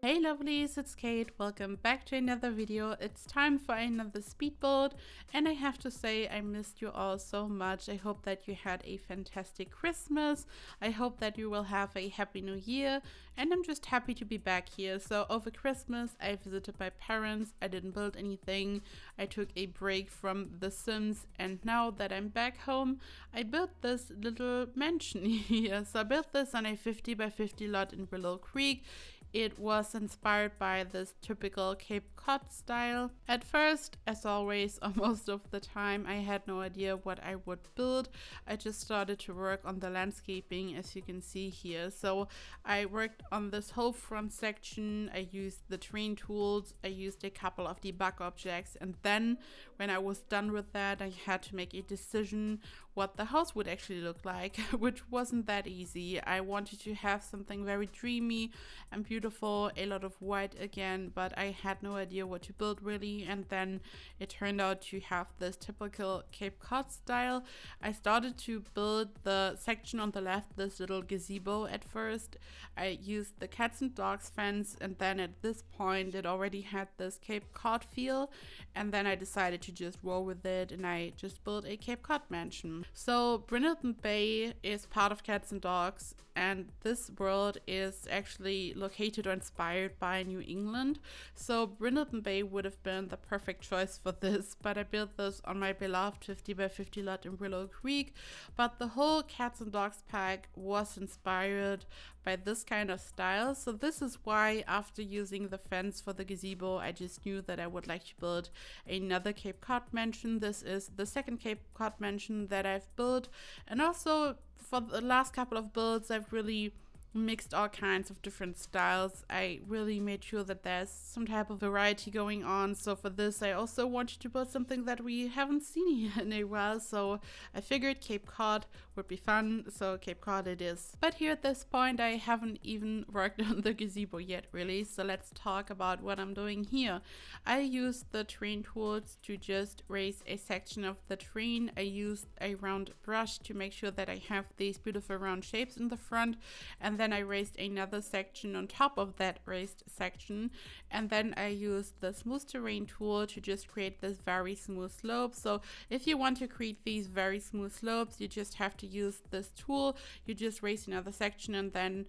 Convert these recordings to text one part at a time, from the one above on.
Hey lovelies, it's Kate. Welcome back to another video. It's time for another speed build, and I have to say I missed you all so much. I hope that you had a fantastic Christmas. I hope that you will have a happy new year, and I'm just happy to be back here. So over Christmas I visited my parents. I didn't build anything. I took a break from The Sims, and now that I'm back home I built this little mansion here. So I built this on a 50 by 50 lot in Willow Creek. It was inspired by this typical Cape Cod style. At first, as always, or most of the time, I had no idea what I would build. I just started to work on the landscaping, as you can see here. So I worked on this whole front section. I used the terrain tools. I used a couple of debug objects. And then when I was done with that, I had to make a decision what the house would actually look like, which wasn't that easy. I wanted to have something very dreamy and beautiful, a lot of white again, but I had no idea what to build really. And then it turned out to have this typical Cape Cod style. I started to build the section on the left, this little gazebo at first. I used the cats and dogs fence, and then at this point it already had this Cape Cod feel, and then I decided to just roll with it, and I just built a Cape Cod mansion. So Brindleton Bay is part of Cats and Dogs, and this world is actually located or inspired by New England. So Brindleton Bay would have been the perfect choice for this, but I built this on my beloved 50 by 50 lot in Willow Creek. But the whole Cats and Dogs pack was inspired by this kind of style. So this is why after using the fence for the gazebo, I just knew that I would like to build another Cape Cod mansion. This is the second Cape Cod mansion that I've built, and also for the last couple of builds I've really mixed all kinds of different styles. I really made sure that there's some type of variety going on. So for this I also wanted to build something that we haven't seen in a while, so I figured Cape Cod would be fun, so Cape Cod it is. But here at this point I haven't even worked on the gazebo yet really, so let's talk about what I'm doing here. I used the terrain tools to just raise a section of the terrain. I used a round brush to make sure that I have these beautiful round shapes in the front, and then I raised another section on top of that raised section, and then I used the smooth terrain tool to just create this very smooth slope. So if you want to create these very smooth slopes, you just have to use this tool. You just raise another section and then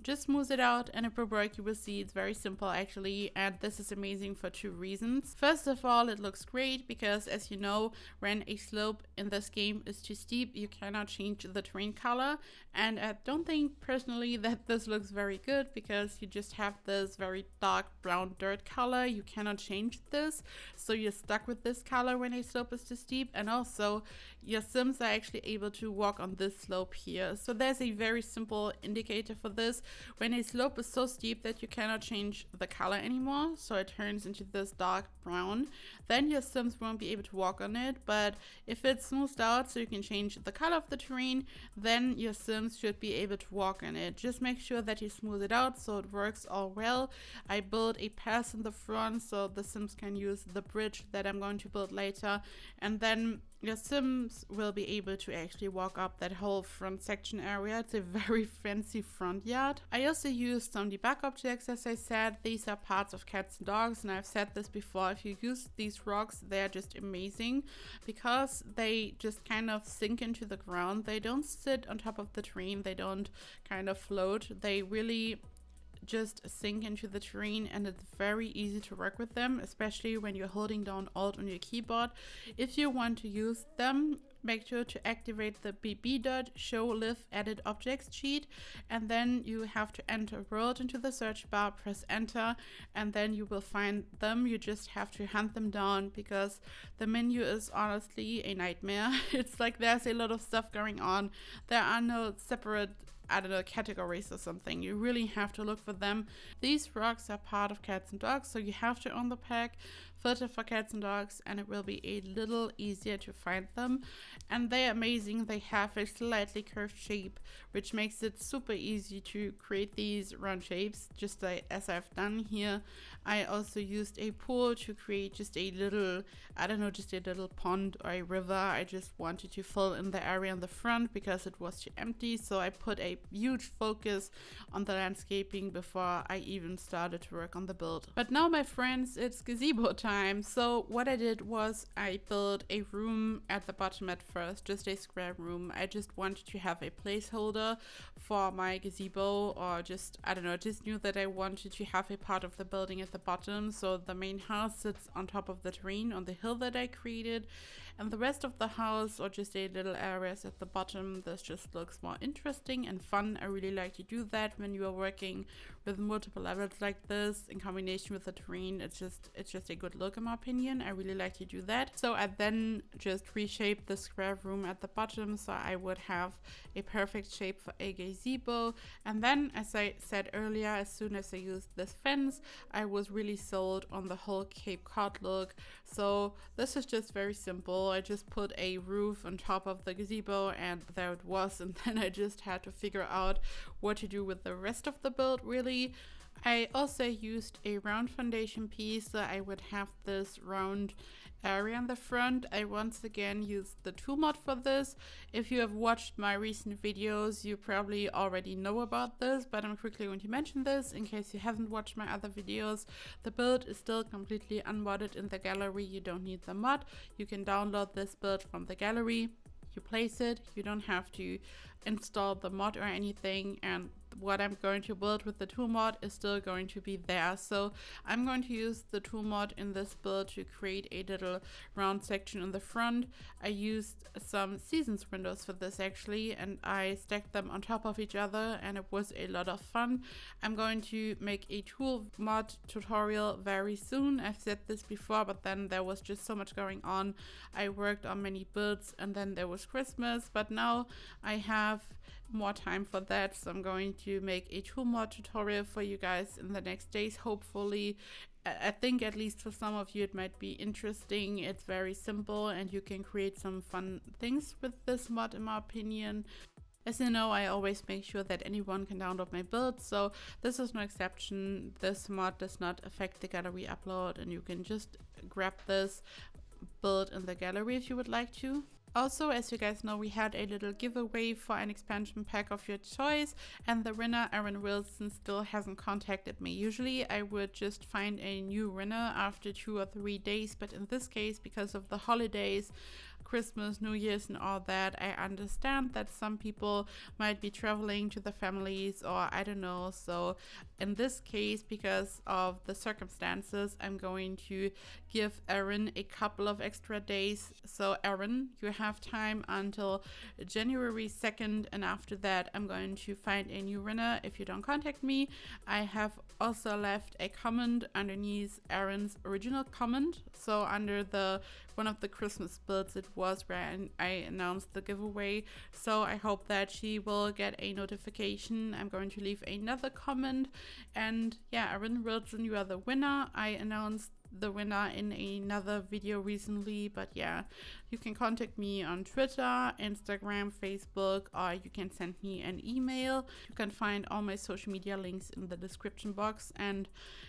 just smooth it out, and it will work. You will see it's very simple actually, and this is amazing for two reasons. First of all, it looks great because, as you know, when a slope in this game is too steep, you cannot change the terrain color, and I don't think personally that this looks very good because you just have this very dark brown dirt color. You cannot change this, so you're stuck with this color when a slope is too steep, and also your Sims are actually able to walk on this slope here. So there's a very simple indicator for this. When a slope is so steep that you cannot change the color anymore, so it turns into this dark brown, then your Sims won't be able to walk on it. But if it's smoothed out so you can change the color of the terrain, then your Sims should be able to walk on it. Just make sure that you smooth it out so it works all well. I built a path in the front so the Sims can use the bridge that I'm going to build later, and then your Sims will be able to actually walk up that whole front section area. It's a very fancy front yard. I also used some debug objects, as I said. These are parts of Cats and Dogs, and I've said this before. If you use these rocks, they're just amazing because they just kind of sink into the ground. They don't sit on top of the terrain. They don't kind of float. They really just sink into the terrain, and it's very easy to work with them, especially when you're holding down Alt on your keyboard. If you want to use them, make sure to activate the bb.show live edit objects sheet, and then you have to enter world into the search bar, press enter, and then you will find them. You just have to hunt them down because the menu is honestly a nightmare. It's like there's a lot of stuff going on. There are no separate, I don't know, categories or something. You really have to look for them. These rocks are part of Cats and Dogs, so you have to own the pack, filter for Cats and Dogs, and it will be a little easier to find them. And they're amazing. They have a slightly curved shape, which makes it super easy to create these round shapes, just like as I've done here. I also used a pool to create just a little, I don't know, just a little pond or a river. I just wanted to fill in the area in the front because it was too empty, so I put a a huge focus on the landscaping before I even started to work on the build. But now, my friends, it's gazebo time. So what I did was I built a room at the bottom at first, just a square room. I just wanted to have a placeholder for my gazebo, or just, I don't know, just knew that I wanted to have a part of the building at the bottom. So the main house sits on top of the terrain on the hill that I created, and the rest of the house, or just a little areas at the bottom, this just looks more interesting and fun. I really like to do that when you are working with multiple levels like this in combination with the terrain. It's just a good look in my opinion. I really like to do that. So I then just reshaped the square room at the bottom so I would have a perfect shape for a gazebo. And then, as I said earlier, as soon as I used this fence, I was really sold on the whole Cape Cod look. So this is just very simple. I just put a roof on top of the gazebo and there it was, and then I just had to figure out what to do with the rest of the build really. I also used a round foundation piece, so I would have this round area in the front. I once again used the tool mod for this. If you have watched my recent videos, you probably already know about this, but I'm quickly going to mention this in case you haven't watched my other videos. The build is still completely unmodded in the gallery. You don't need the mod. You can download this build from the gallery. You place it. You don't have to install the mod or anything, and what I'm going to build with the tool mod is still going to be there. So I'm going to use the tool mod in this build to create a little round section in the front. I used some seasons windows for this actually, and I stacked them on top of each other, and it was a lot of fun. I'm going to make a tool mod tutorial very soon. I've said this before, but then there was just so much going on. I worked on many builds, and then there was Christmas, but now I have more time for that, so I'm going to make a tool mod tutorial for you guys in the next days, hopefully. I think at least for some of you it might be interesting. It's very simple and you can create some fun things with this mod in my opinion. As you know, I always make sure that anyone can download my build, so this is no exception. This mod does not affect the gallery upload, and you can just grab this build in the gallery if you would like to. Also, as you guys know, we had a little giveaway for an expansion pack of your choice, and the winner, Aaron Wilson, still hasn't contacted me. Usually I would just find a new winner after 2 or 3 days, but in this case, because of the holidays, Christmas, New Year's and all that, I understand that some people might be traveling to the families, or I don't know. So in this case, because of the circumstances, I'm going to give Aaron a couple of extra days. So Aaron, you have time until January 2nd, and after that I'm going to find a new winner if you don't contact me. I have also left a comment underneath Aaron's original comment, so under the one of the Christmas builds it was where I announced the giveaway, so I hope that she will get a notification. I'm going to leave another comment, and yeah, Aaron Wilson, you are the winner. I announced the winner in another video recently, but yeah, you can contact me on Twitter, Instagram, Facebook, or you can send me an email. You can find all my social media links in the description box. And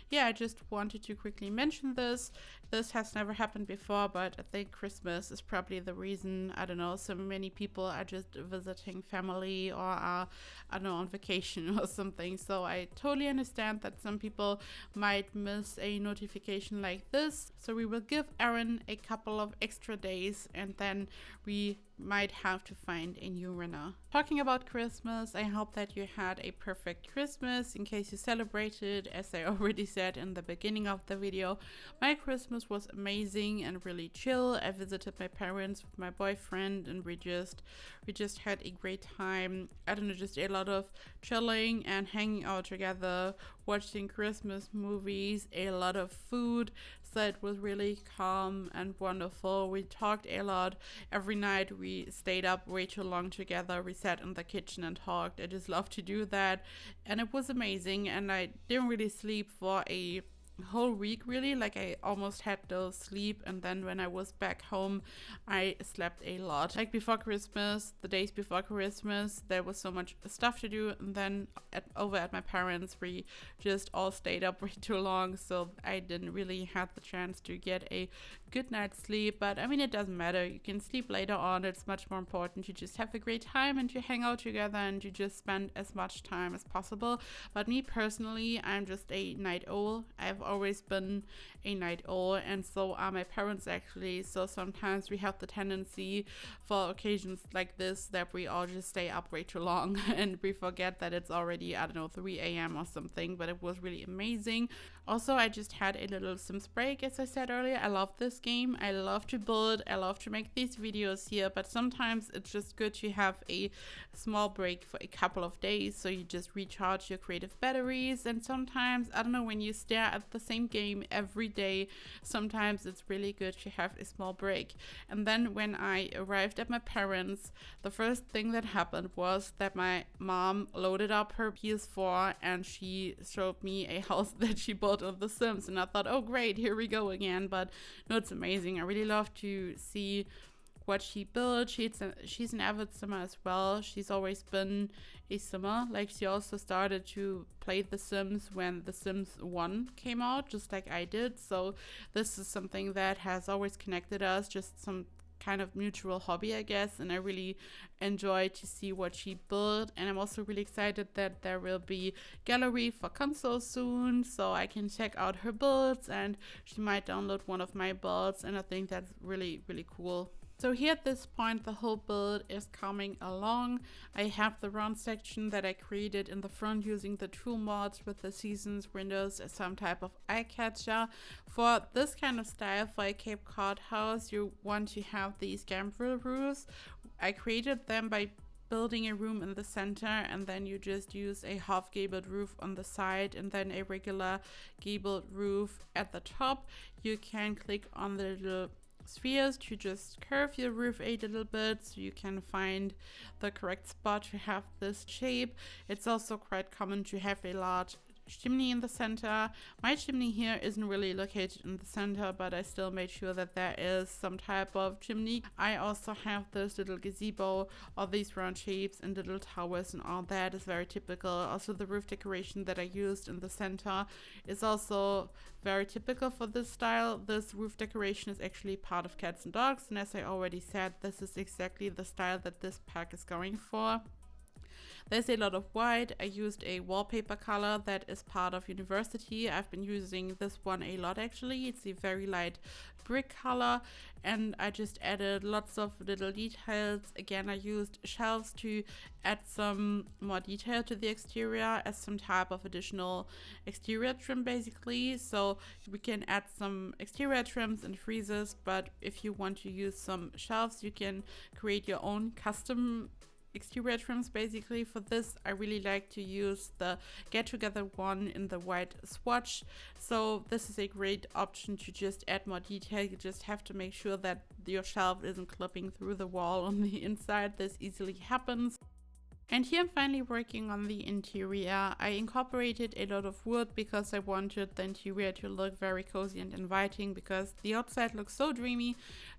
yeah, I just wanted to quickly mention this. This has never happened before, but I think Christmas is probably the reason. I don't know, so many people are just visiting family or are, I don't know, on vacation or something. So I totally understand that some people might miss a notification like this. So we will give Aaron a couple of extra days, and then we might have to find a new winner. Talking about Christmas, I hope that you had a perfect Christmas. In case you celebrated, as I already said in the beginning of the video, my Christmas was amazing and really chill. I visited my parents with my boyfriend, and we just had a great time. I don't know, just a lot of chilling and hanging out together, watching Christmas movies, a lot of food. So it was really calm and wonderful. We talked a lot. Every night we stayed up way too long together. We sat in the kitchen and talked. I just love to do that, and it was amazing. And I didn't really sleep for a whole week really. Like I almost had no sleep, and then when I was back home I slept a lot. Like before Christmas, the days before Christmas, there was so much stuff to do, and then over at my parents we just all stayed up way too long, so I didn't really have the chance to get a good night's sleep. But I mean, it doesn't matter, you can sleep later on. It's much more important to just have a great time and to hang out together and to just spend as much time as possible. But me personally, I'm just a night owl. I've always been a night owl, and so are my parents actually. So sometimes we have the tendency for occasions like this that we all just stay up way too long and we forget that it's already, I don't know, 3 a.m. or something. But it was really amazing. Also, I just had a little Sims break, as I said earlier. I love this game. I love to build. I love to make these videos here, but sometimes it's just good to have a small break for a couple of days so you just recharge your creative batteries. And sometimes, I don't know, when you stare at the same game every day, sometimes it's really good to have a small break. And then when I arrived at my parents', the first thing that happened was that my mom loaded up her PS4 and she showed me a house that she built of The Sims, and I thought, oh great, here we go again. But no, it's amazing. I really love to see what she built. She's an avid simmer as well. She's always been a simmer. Like, she also started to play The Sims when The Sims 1 came out, just like I did. So this is something that has always connected us, just some kind of mutual hobby, I guess, and I really enjoy to see what she built. And I'm also really excited that there will be gallery for console soon, so I can check out her builds, and she might download one of my builds, and I think that's really, really cool. So here at this point, the whole build is coming along. I have the round section that I created in the front using the tool mods with the seasons, windows, as some type of eye catcher. For this kind of style, for a Cape Cod house, you want to have these gambrel roofs. I created them by building a room in the center, and then you just use a half gabled roof on the side and then a regular gabled roof at the top. You can click on the little spheres to just curve your roof a little bit so you can find the correct spot to have this shape. It's also quite common to have a large chimney in the center. My chimney here isn't really located in the center, but I still made sure that there is some type of chimney. I also have this little gazebo, all these round shapes and little towers, and all that is very typical. Also, the roof decoration that I used in the center is also very typical for this style. This roof decoration is actually part of Cats and Dogs, and as I already said, this is exactly the style that this pack is going for. There's a lot of white. I used a wallpaper color that is part of University. I've been using this one a lot actually. It's a very light brick color, and I just added lots of little details. Again, I used shelves to add some more detail to the exterior as some type of additional exterior trim basically. So we can add some exterior trims and freezers, but if you want to use some shelves, you can create your own custom exterior trims basically. For this, I really like to use the Get Together one in the white swatch. So this is a great option to just add more detail. You just have to make sure that your shelf isn't clipping through the wall on the inside. This easily happens. And here I'm finally working on the interior. I incorporated a lot of wood because I wanted the interior to look very cozy and inviting, because the outside looks so dreamy.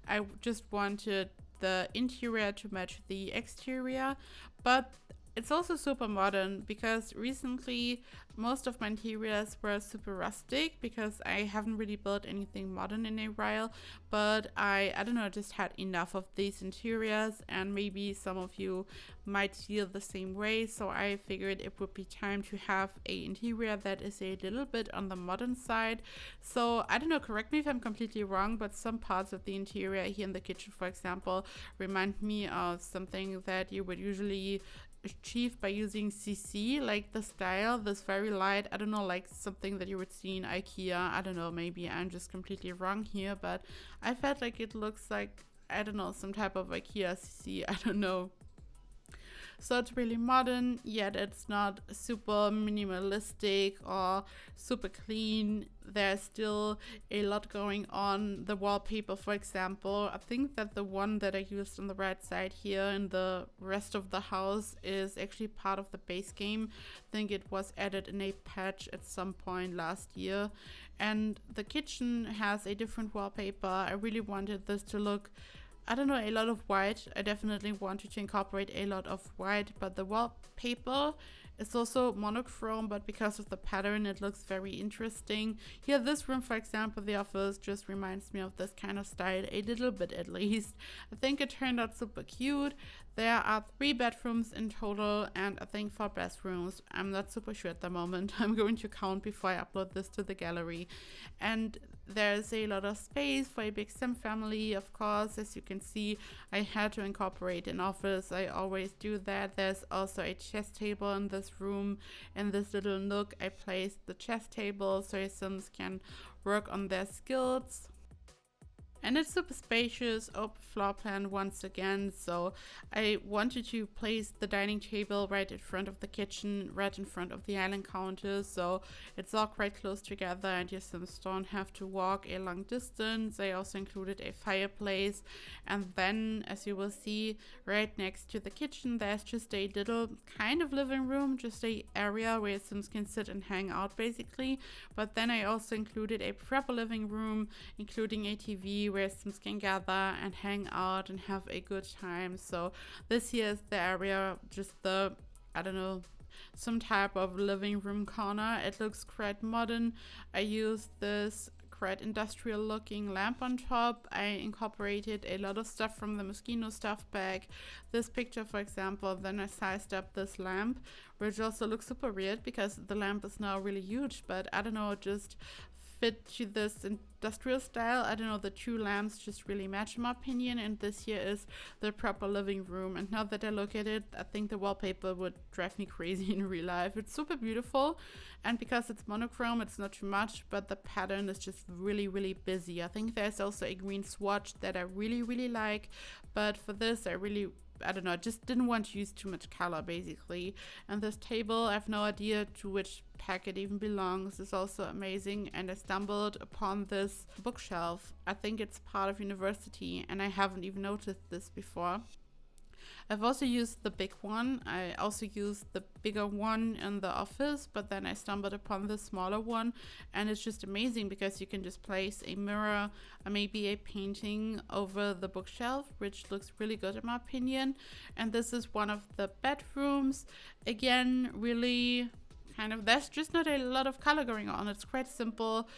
I just wanted the interior to match the exterior, but it's also super modern because recently most of my interiors were super rustic because I haven't really built anything modern in a while. But I don't know, just had enough of these interiors, and maybe some of you might feel the same way. So I figured it would be time to have a interior that is a little bit on the modern side. So I don't know, correct me if I'm completely wrong, but some parts of the interior here in the kitchen, for example, remind me of something that you would usually achieve by using CC, like the style, this very light, I don't know, like something that you would see in IKEA. I don't know, maybe I'm just completely wrong here, but I felt like it looks like, I don't know, some type of IKEA CC, I don't know. So it's really modern, yet it's not super minimalistic or super clean. There's still a lot going on. The wallpaper, for example, I think that the one that I used on the right side here in the rest of the house is actually part of the base game. I think it was added in a patch at some point last year. And the kitchen has a different wallpaper. I really wanted this to look, I don't know, a lot of white. I definitely wanted to incorporate a lot of white, but the wallpaper is also monochrome, but because of the pattern, it looks very interesting. Here, this room, for example, the office, just reminds me of this kind of style, a little bit at least. I think it turned out super cute. There are 3 bedrooms in total, and I think 4 bathrooms. I'm not super sure at the moment. I'm going to count before I upload this to the gallery. And there's a lot of space for a big sim family, of course. As you can see, I had to incorporate an office. I always do that. There's also a chess table in this room. In this little nook, I placed the chess table so your sims can work on their skills. And it's super spacious, open floor plan once again, so I wanted to place the dining table right in front of the kitchen, right in front of the island counter, so it's all quite close together and your sims don't have to walk a long distance. I also included a fireplace, and then, as you will see, right next to the kitchen there's just a little kind of living room, just a area where your sims can sit and hang out basically. But then I also included a proper living room, including a TV where sims can gather and hang out and have a good time. So this here is the area, just the, I don't know, some type of living room corner. It looks quite modern. I used this quite industrial looking lamp on top. I incorporated a lot of stuff from the Moschino stuff bag. This picture, for example, then I sized up this lamp, which also looks super weird because the lamp is now really huge, but I don't know, just fit to this industrial style. I don't know, the 2 lamps just really match in my opinion, and this here is the proper living room. And now that I look at it, I think the wallpaper would drive me crazy in real life. It's super beautiful, and because it's monochrome, it's not too much, but the pattern is just really, really busy. I think there's also a green swatch that I really, really like, but for this, I don't know, I just didn't want to use too much color basically. And this table, I have no idea to which pack it even belongs, is also amazing. And I stumbled upon this bookshelf. I think it's part of university and I haven't even noticed this before. I've also used the big one. I also used the bigger one in the office, but then I stumbled upon the smaller one, and it's just amazing because you can just place a mirror or maybe a painting over the bookshelf, which looks really good in my opinion. And this is one of the bedrooms. Again, really kind of, there's just not a lot of color going on. It's quite simple.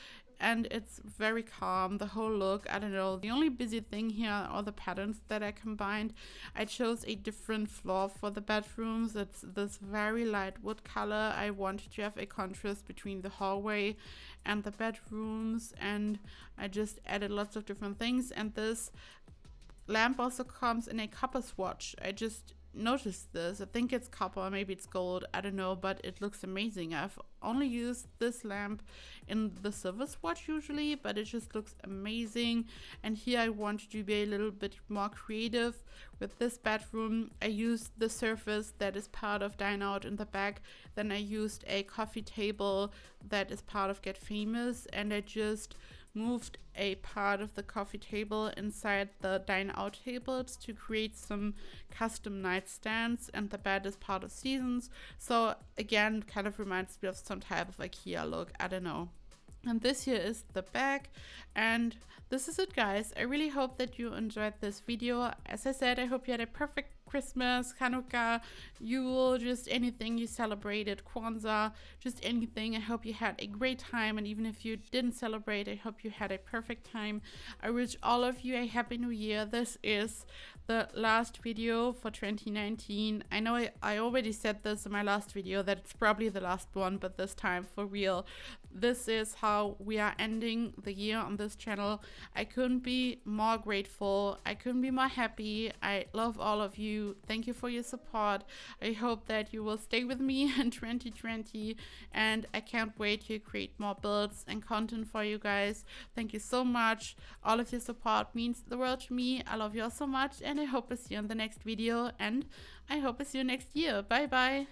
And it's very calm, the whole look. I don't know, the only busy thing here are the patterns that I combined. I chose a different floor for the bedrooms. It's this very light wood color. I wanted to have a contrast between the hallway and the bedrooms, and I just added lots of different things. And this lamp also comes in a copper swatch. I just noticed this. I think it's copper, maybe it's gold, I don't know, but it looks amazing. I've only used this lamp in the silver swatch usually, but it just looks amazing. And here I wanted to be a little bit more creative with this bedroom. I used the surface that is part of Dine Out in the back. Then I used a coffee table that is part of Get Famous, and I just moved a part of the coffee table inside the dine out tables to create some custom nightstands, and the bed is part of Seasons. So again, kind of reminds me of some type of IKEA look, I don't know. And this here is the bag, and this is it, guys. I really hope that you enjoyed this video. As I said, I hope you had a perfect Christmas, Hanukkah, Yule, just anything you celebrated, Kwanzaa, just anything. I hope you had a great time, and even if you didn't celebrate, I hope you had a perfect time. I wish all of you a happy new year. This is the last video for 2019. I know I already said this in my last video that it's probably the last one, but this time for real. This is how we are ending the year on this channel. I couldn't be more grateful. I couldn't be more happy. I love all of you. Thank you for your support. I hope that you will stay with me in 2020, and I can't wait to create more builds and content for you guys. Thank you so much. All of your support means the world to me. I love you all so much, and I hope to see you in the next video, and I hope to see you next year. Bye bye.